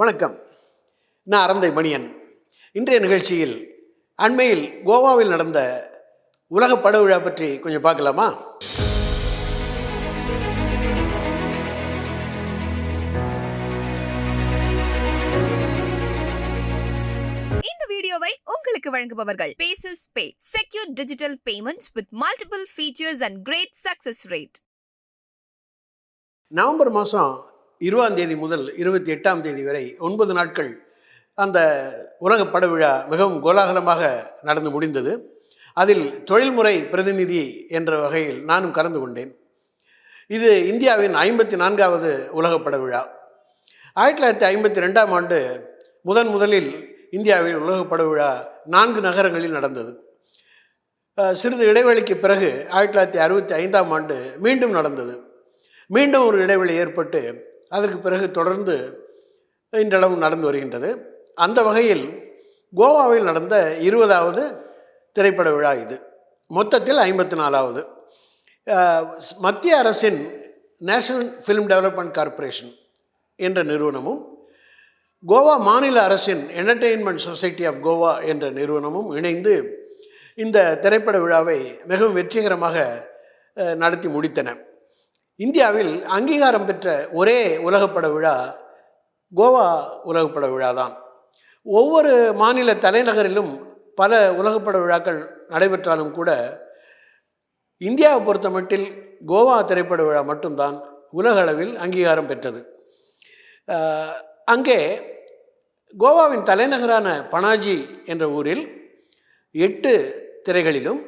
வணக்கம். நான் அரந்தை மணியன். இன்றைய நிகழ்ச்சியில் அண்மையில் கோவாவில் நடந்த உலக பட விழா பற்றி கொஞ்சம் பார்க்கலாமா? இந்த வீடியோவை உங்களுக்கு வழங்குபவர்கள் Paces Pay, secure digital payments with multiple features and great success rate. November மாதம் 20ஆம் தேதி முதல் 28ஆம் தேதி வரை 9 நாட்கள் அந்த உலக பட விழா மிகவும் கோலாகலமாக நடந்து முடிந்தது. அதில் தொழில்முறை பிரதிநிதி என்ற வகையில் நானும் கலந்து கொண்டேன். இது இந்தியாவின் 54வது உலக பட விழா. 1952ஆம் ஆண்டு முதலில் இந்தியாவில் உலக பட விழா 4 நகரங்களில் நடந்தது. சிறிது இடைவெளிக்கு பிறகு 1965ஆம் ஆண்டு மீண்டும் நடந்தது. மீண்டும் ஒரு இடைவெளி ஏற்பட்டு அதற்கு பிறகு தொடர்ந்து இன்றளவும் நடந்து வருகின்றது. அந்த வகையில் கோவாவில் நடந்த 20வது திரைப்பட விழா இது. மொத்தத்தில் 54வது. மத்திய அரசின் நேஷனல் ஃபிலிம் டெவலப்மெண்ட் கார்ப்பரேஷன் என்ற நிறுவனமும் கோவா மாநில அரசின் என்டர்டெயின்மெண்ட் சொசைட்டி ஆஃப் கோவா என்ற நிறுவனமும் இணைந்து இந்த திரைப்பட விழாவை மிகவும் வெற்றிகரமாக நடத்தி முடித்தன. இந்தியாவில் அங்கீகாரம் பெற்ற ஒரே உலகப்பட விழா கோவா உலகப்பட விழா தான். ஒவ்வொரு மாநில தலைநகரிலும் பல உலகப்பட விழாக்கள் நடைபெற்றாலும் கூட இந்தியாவை பொறுத்த மட்டில் கோவா திரைப்பட விழா மட்டும்தான் உலக அளவில் அங்கீகாரம் பெற்றது. அங்கே கோவாவின் தலைநகரான பனாஜி என்ற ஊரில் 8 திரைகளிலும்,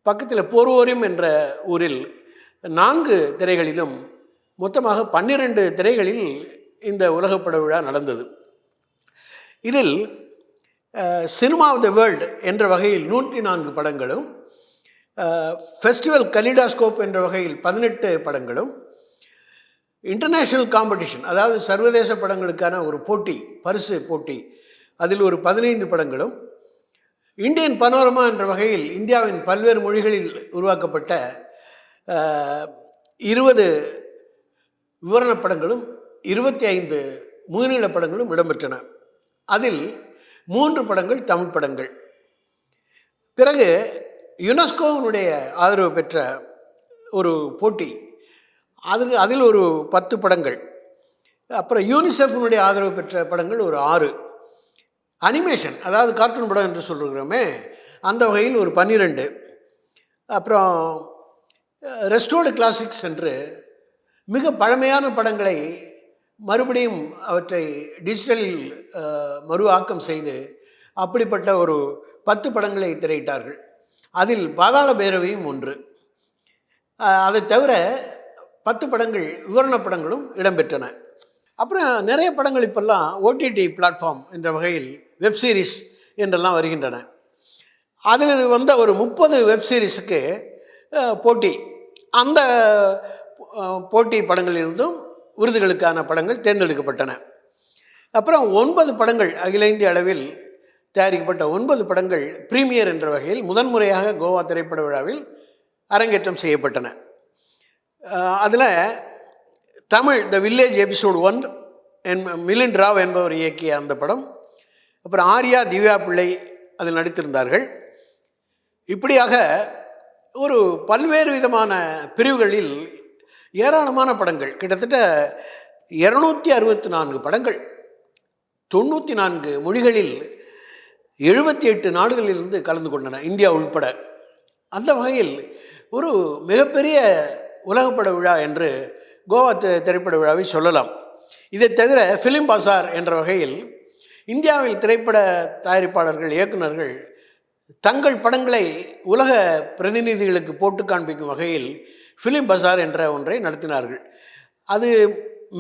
பக்கத்தில் போர்வோரியம் என்ற ஊரில் 4 திரைகளிலும், மொத்தமாக 12 திரைகளில் இந்த உலகப்பட விழா நடந்தது. இதில் சினிமா ஆஃப் த வேர்ல்டு என்ற வகையில் 104 படங்களும், ஃபெஸ்டிவல் கலிடாஸ்கோப் என்ற வகையில் 18 படங்களும், இன்டர்நேஷ்னல் காம்படிஷன் அதாவது சர்வதேச படங்களுக்கான ஒரு போட்டி, பரிசு போட்டி, அதில் ஒரு 15 படங்களும், இந்தியன் பனோரமா என்ற வகையில் இந்தியாவின் பல்வேறு மொழிகளில் உருவாக்கப்பட்ட 20 விவரணப் படங்களும் 25 முழுநீள படங்களும் இடம்பெற்றன. அதில் 3 படங்கள் தமிழ் படங்கள். பிறகு யுனெஸ்கோவினுடைய ஆதரவு பெற்ற ஒரு போட்டி, அதில் ஒரு 10 படங்கள். அப்புறம் யூனிசெஃபினுடைய ஆதரவு பெற்ற படங்கள் ஒரு 6. அனிமேஷன் அதாவது கார்ட்டூன் படம் என்று சொல்கிறோமே, அந்த வகையில் ஒரு 12. அப்புறம் ரெஸ்டோர்டு கிளாசிக்ஸ் என்று மிக பழமையான படங்களை மறுபடியும் அவற்றை டிஜிட்டலில் மறு ஆக்கம் செய்து அப்படிப்பட்ட ஒரு 10 படங்களை திரையிட்டார்கள். அதில் பாதாள பைரவியும் ஒன்று. அதை தவிர 10 படங்கள் விவரண படங்களும் இடம்பெற்றன. அப்புறம் நிறைய படங்கள் இப்போல்லாம் ஓடிடி பிளாட்ஃபார்ம் என்ற வகையில் வெப்சீரிஸ் என்றெல்லாம் வருகின்றன. அதில் வந்த ஒரு 30 வெப்சீரிஸுக்கு போட்டி, அந்த போட்டி படங்களிலிருந்தும் விருதுகளுக்கான படங்கள் தேர்ந்தெடுக்கப்பட்டன. அப்புறம் 9 படங்கள் அகில இந்திய அளவில் தயாரிக்கப்பட்ட 9 படங்கள் பிரீமியர் என்ற வகையில் முதன்முறையாக கோவா திரைப்பட விழாவில் அரங்கேற்றம் செய்யப்பட்டன. அதில் Tamil the village episode 1 Milind Rao என்பவர் இயக்கிய அந்த படம், அப்புறம் ஆர்யா, திவ்யா பிள்ளை அதில் நடித்திருந்தார்கள். இப்படியாக ஒரு பல்வேறு விதமான பிரிவுகளில் ஏராளமான படங்கள், கிட்டத்தட்ட 264 படங்கள் 94 மொழிகளில் 78 நாடுகளிலிருந்து கலந்து கொண்டன, இந்தியா உள்பட. அந்த வகையில் ஒரு மிகப்பெரிய உலகப்பட விழா என்று கோவா திரைப்பட விழாவை சொல்லலாம். இதை தவிர ஃபிலிம் பசார் என்ற வகையில் இந்தியாவில் திரைப்பட தயாரிப்பாளர்கள், இயக்குநர்கள் தங்கள் படங்களை உலக பிரதிநிதிகளுக்கு போட்டு காண்பிக்கும் வகையில் ஃபிலிம் பசார் என்ற ஒன்றை நடத்தினார்கள். அது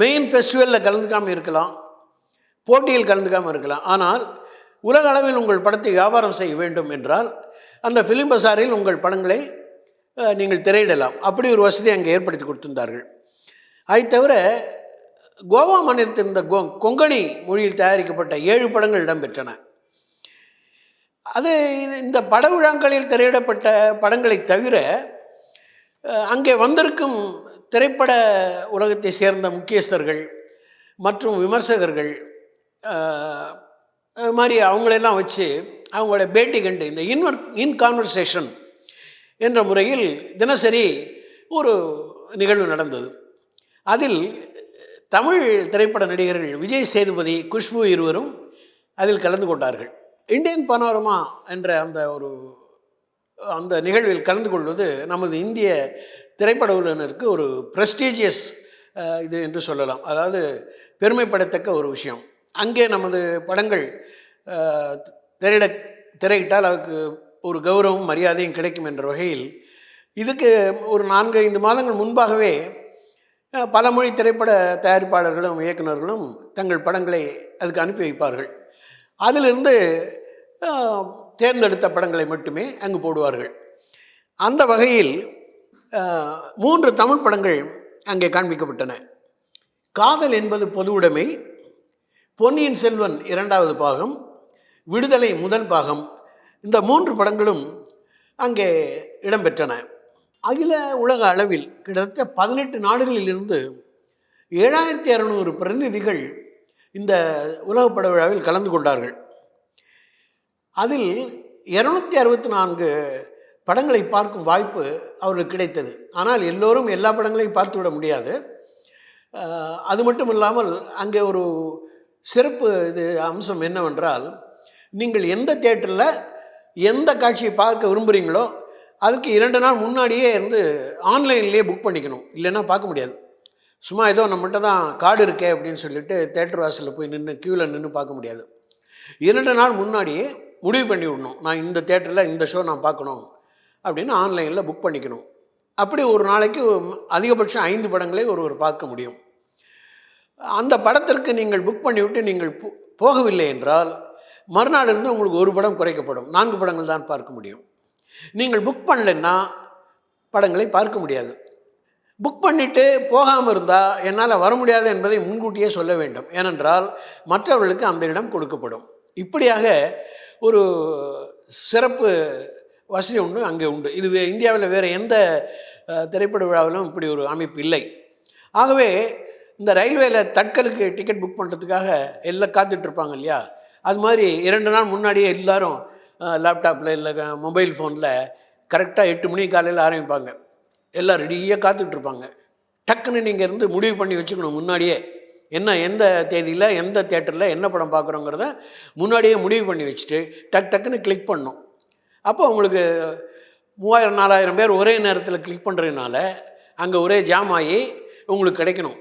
மெயின் ஃபெஸ்டிவலில் கலந்துக்காமல் இருக்கலாம், போட்டியில் கலந்துக்காமல் இருக்கலாம். ஆனால் உலக அளவில் உங்கள் படத்தை வியாபாரம் செய்ய வேண்டும் என்றால் அந்த ஃபிலிம் பசாரில் உங்கள் படங்களை நீங்கள் திரையிடலாம். அப்படி ஒரு வசதி அங்கே ஏற்படுத்தி கொடுத்திருந்தார்கள். அதை தவிர கோவா மாநிலத்தில் இருந்த கொங்கணி மொழியில் தயாரிக்கப்பட்ட 7 படங்கள் இடம்பெற்றன. அது இந்த பட விழாக்களில் திரையிடப்பட்ட படங்களை தவிர அங்கே வந்திருக்கும் திரைப்பட உலகத்தை சேர்ந்த முக்கியஸ்தர்கள் மற்றும் விமர்சகர்கள் அது மாதிரி அவங்களெல்லாம் வச்சு அவங்களோட பேட்டி கண்டு இந்த இன் கான்வர்சேஷன் என்ற முறையில் தினசரி ஒரு நிகழ்வு நடந்தது. அதில் தமிழ் திரைப்பட நடிகர்கள் விஜய் சேதுபதி, குஷ்பு இருவரும் அதில் கலந்து கொண்டார்கள். இந்தியன் பனோரமா என்ற அந்த நிகழ்வில் கலந்து கொள்வது நமது இந்திய திரைப்பட உலகினருக்கு ஒரு ப்ரெஸ்டீஜியஸ் இது என்று சொல்லலாம். அதாவது பெருமைப்படத்தக்க ஒரு விஷயம். அங்கே நமது படங்கள் திரையிட்டால் அதுக்கு ஒரு கௌரவம் மரியாதையும் கிடைக்கும் என்ற வகையில் இதுக்கு ஒரு 4-5 மாதங்கள் முன்பாகவே பல மொழி திரைப்பட தயாரிப்பாளர்களும் இயக்குநர்களும் தங்கள் படங்களை அதுக்கு அனுப்பி வைப்பார்கள். அதிலிருந்து தேர்ந்தெடுத்த படங்களை மட்டுமே அங்கு போடுவார்கள். அந்த வகையில் 3 தமிழ் படங்கள் அங்கே காண்பிக்கப்பட்டன. காதல் என்பது பொது உடைமை, பொன்னியின் செல்வன் 2வது பாகம், விடுதலை முதல் பாகம், இந்த 3 படங்களும் அங்கே இடம்பெற்றன. அகில உலக அளவில் கிட்டத்தட்ட 18 நாடுகளிலிருந்து 7200 பிரதிநிதிகள் இந்த உலகப்பட விழாவில் கலந்து கொண்டார்கள். அதில் 264 படங்களை பார்க்கும் வாய்ப்பு அவர்களுக்கு கிடைத்தது. ஆனால் எல்லோரும் எல்லா படங்களையும் பார்த்துவிட முடியாது. அது மட்டும் இல்லாமல் அங்கே ஒரு சிறப்பு அம்சம் என்னவென்றால், நீங்கள் எந்த தியேட்டரில் எந்த காட்சியை பார்க்க விரும்புகிறீங்களோ அதுக்கு 2 நாள் முன்னாடியே ஆன்லைன்லேயே புக் பண்ணிக்கணும். இல்லைன்னா பார்க்க முடியாது. சும்மா ஏதோ நம்மகிட்ட தான் கார்டு இருக்கே அப்படின்னு சொல்லிட்டு தேட்டர் வாசலில் போய் க்யூவில் நின்று பார்க்க முடியாது. 2 நாள் முன்னாடியே முடிவு பண்ணி விடணும். நான் இந்த தேட்டரில் இந்த ஷோ நான் பார்க்கணும் அப்படின்னு ஆன்லைனில் புக் பண்ணிக்கணும். அப்படி ஒரு நாளைக்கு அதிகபட்சம் 5 படங்களை ஒருவர் பார்க்க முடியும். அந்த படத்திற்கு நீங்கள் புக் பண்ணிவிட்டு நீங்கள் போகவில்லை என்றால் மறுநாள் இருந்து உங்களுக்கு ஒரு படம் குறைக்கப்படும். 4 படங்கள் தான் பார்க்க முடியும். நீங்கள் புக் பண்ணலைன்னா படங்களை பார்க்க முடியாது. புக் பண்ணிவிட்டு போகாமல் இருந்தால் என்னால் வர முடியாது என்பதை முன்கூட்டியே சொல்ல வேண்டும். ஏனென்றால் மற்றவர்களுக்கு அந்த இடம் கொடுக்கப்படும். இப்படியாக ஒரு சிறப்பு வசதி ஒன்று அங்கே உண்டு. இது இந்தியாவில் வேறு எந்த திரைப்பட விழாவிலும் இப்படி ஒரு அமைப்பு இல்லை. ஆகவே இந்த ரயில்வேயில் தட்கலுக்கு டிக்கெட் புக் பண்ணுறதுக்காக எல்லாம் காத்துட்ருப்பாங்க இல்லையா, அது மாதிரி 2 நாள் முன்னாடியே எல்லோரும் லேப்டாப்பில் இல்லை மொபைல் ஃபோனில் கரெக்டாக 8 மணி காலையில் ஆரம்பிப்பாங்க. எல்லாம் ரெடியாக காத்துட்ருப்பாங்க. டக்குன்னு நீங்கள் முடிவு பண்ணி வச்சுக்கணும். முன்னாடியே எந்த தேதியில் எந்த தேட்டரில் என்ன படம் பார்க்குறோங்கிறத முன்னாடியே முடிவு பண்ணி வச்சுட்டு டக்குன்னு கிளிக் பண்ணணும். அப்போ உங்களுக்கு 3000-4000 பேர் ஒரே நேரத்தில் கிளிக் பண்ணுறதுனால அங்கே ஒரே ஜாம் ஆகி உங்களுக்கு கிடைக்கணும்.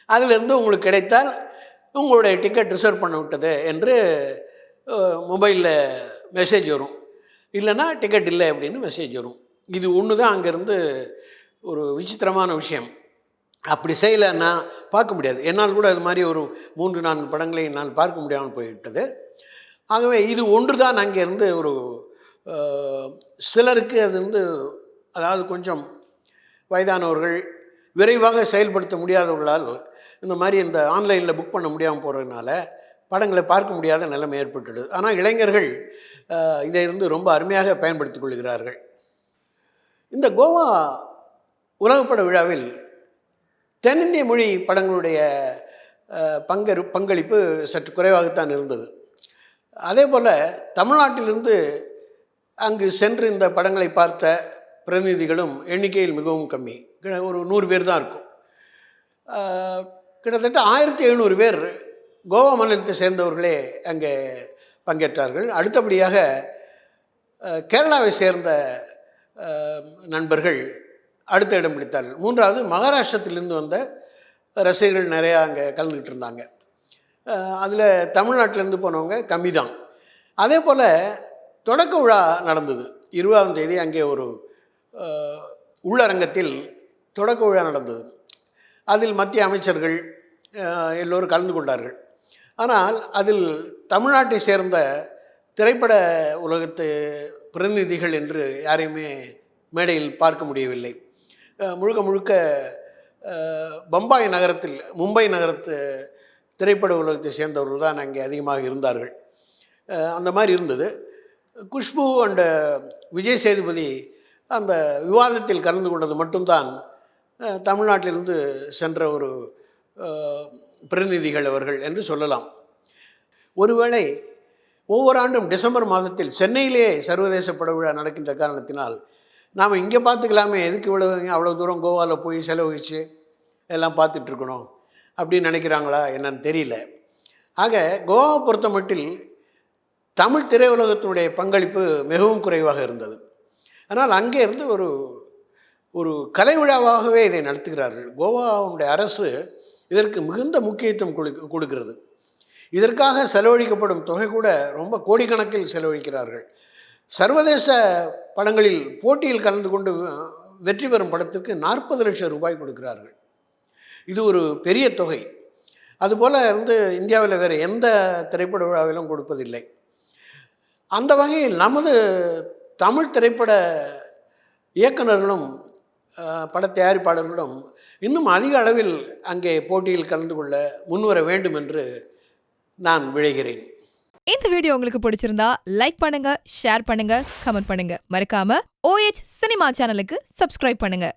அதிலிருந்து உங்களுக்கு கிடைத்தால் உங்களுடைய டிக்கெட் ரிசர்வ் பண்ண விட்டது என்று மொபைலில் மெசேஜ் வரும். இல்லைன்னா டிக்கெட் இல்லை அப்படின்னு மெசேஜ் வரும். இது ஒன்று தான் அங்கேருந்து ஒரு விசித்திரமான விஷயம். அப்படி செய்யலைன்னா பார்க்க முடியாது. என்னால் கூட அது மாதிரி ஒரு 3-4 படங்களை என்னால் பார்க்க முடியாமல் போய்விட்டது. ஆகவே இது ஒன்று தான் அங்கேருந்து ஒரு சிலருக்கு அது அதாவது கொஞ்சம் வயதானவர்கள், விரைவாக செயல்படுத்த முடியாதவர்களால் இந்த மாதிரி இந்த ஆன்லைனில் புக் பண்ண முடியாமல் போகிறதுனால படங்களை பார்க்க முடியாத நிலைமை ஏற்பட்டுள்ளது. ஆனால் இளைஞர்கள் இதை ரொம்ப அருமையாக பயன்படுத்திக் கொள்கிறார்கள். இந்த கோவா உலகப்பட விழாவில் தென்னிந்திய மொழி படங்களுடைய பங்களிப்பு சற்று குறைவாகத்தான் இருந்தது. அதே போல் தமிழ்நாட்டிலிருந்து அங்கு சென்று இந்த படங்களை பார்த்த பிரதிநிதிகளும் எண்ணிக்கையில் மிகவும் கம்மி. ஒரு 100 பேர் தான் இருக்கும். கிட்டத்தட்ட 1700 பேர் கோவா மாநிலத்தை சேர்ந்தவர்களே அங்கே பங்கேற்றார்கள். அடுத்தபடியாக கேரளாவை சேர்ந்த நண்பர்கள் அடுத்த இடம் பிடித்தார்கள். 3வது மகாராஷ்டிரத்திலிருந்து வந்த ரசிகர்கள் நிறையா அங்கே கலந்துக்கிட்டு இருந்தாங்க. அதில் தமிழ்நாட்டிலேருந்து போனவங்க கம்மி தான். அதே போல் தொடக்க விழா நடந்தது. 20ஆம் தேதி அங்கே ஒரு உள்ளரங்கத்தில் தொடக்க விழா நடந்தது. அதில் மத்திய அமைச்சர்கள் எல்லோரும் கலந்து கொண்டார்கள். ஆனால் அதில் தமிழ்நாட்டை சேர்ந்த திரைப்பட உலகத்து பிரதிநிதிகள் என்று யாரையுமே மேடையில் பார்க்க முடியவில்லை. முழுக்க மும்பை நகரத்து திரைப்பட உலகத்தை சேர்ந்தவர்கள் தான் அங்கே அதிகமாக இருந்தார்கள். அந்த மாதிரி இருந்தது. குஷ்பு அண்ட் விஜய் சேதுபதி அந்த விவாதத்தில் கலந்து கொண்டது மட்டும்தான் தமிழ்நாட்டிலிருந்து சென்ற ஒரு பிரதிநிதிகள் அவர்கள் என்று சொல்லலாம். ஒருவேளை ஒவ்வொரு ஆண்டும் டிசம்பர் மாதத்தில் சென்னையிலே சர்வதேச பட விழா நடக்கின்ற காரணத்தினால் நாம் இங்கே பார்த்துக்கலாமே, எதுக்கு அவ்வளோ தூரம் கோவாவில் போய் செலவழித்து எல்லாம் பார்த்துட்ருக்கணும் அப்படின்னு நினைக்கிறாங்களா என்னன்னு தெரியல. ஆக கோவாவை பொறுத்த மட்டில் தமிழ் திரையுலகத்தினுடைய பங்களிப்பு மிகவும் குறைவாக இருந்தது. ஆனால் அங்கே இருந்து ஒரு கலை விழாவாகவே இதை நடத்துகிறார்கள். கோவாவுடைய அரசு இதற்கு மிகுந்த முக்கியத்துவம் கொடுக்கிறது. இதற்காக செலவழிக்கப்படும் தொகை கூட ரொம்ப கோடிக்கணக்கில் செலவழிக்கிறார்கள். சர்வதேச படங்களில் போட்டியில் கலந்து கொண்டு வெற்றி பெறும் படத்துக்கு 40 லட்சம் ரூபாய் கொடுக்கிறார்கள். இது ஒரு பெரிய தொகை. அதுபோல் இந்தியாவில் வேறு எந்த திரைப்பட விழாவிலும் கொடுப்பதில்லை. அந்த வகையில் நமது தமிழ் திரைப்பட இயக்குநர்களும் பட தயாரிப்பாளர்களும் இன்னும் அதிக அளவில் அங்கே போட்டியில் கலந்து கொள்ள முன்வர வேண்டும் என்று நான் விழைகிறேன். இந்த வீடியோ உங்களுக்கு பிடிச்சிருந்தா லைக் பண்ணுங்க, ஷேர் பண்ணுங்க, கமெண்ட் பண்ணுங்க. மறக்காம OH சினிமா சேனலுக்கு சப்ஸ்கிரைப் பண்ணுங்க.